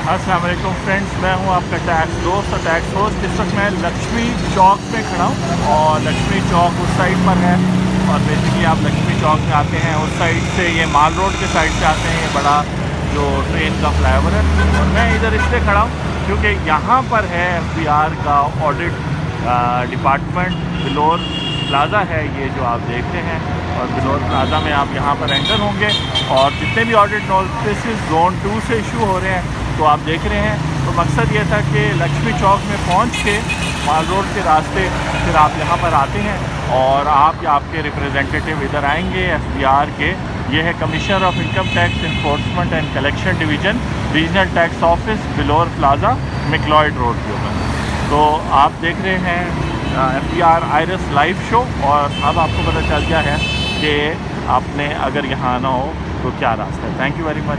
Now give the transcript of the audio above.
अस्सलाम वालेकुम फ्रेंड्स, मैं हूं आपका टैक्स दोस्त और टैक्स होस्ट। इस वक्त मैं लक्ष्मी चौक पे खड़ा हूं और लक्ष्मी चौक उस साइड पर है। और बेसिकली आप लक्ष्मी चौक में आते हैं उस साइड से, ये माल रोड के साइड से आते हैं, ये बड़ा जो ट्रेन का फ्लाईओवर है। और मैं इधर इसलिए खड़ा हूँ क्योंकि यहाँ पर है FBR का ऑडिट डिपार्टमेंट। बिलोर प्लाज़ा है ये जो आप देखते हैं, और बिलोर प्लाज़ा में आप यहाँ पर एंटर होंगे और जितने भी ऑडिट नोटिस ज़ोन 2 से इशू हो रहे हैं तो आप देख रहे हैं। तो मकसद ये था कि लक्ष्मी चौक में पहुँच के माल रोड के रास्ते फिर आप यहाँ पर आते हैं और आपके रिप्रेजेंटेटिव इधर आएंगे FBR के। ये है commissioner of income tax enforcement and collection division, regional tax office, बिलोर plaza, MacLeod road के ऊपर। तो आप देख रहे हैं FBR आइरिस लाइव शो। और अब आपको पता चल गया है कि आपने अगर यहाँ आना हो तो क्या रास्ता है। Thank you very much.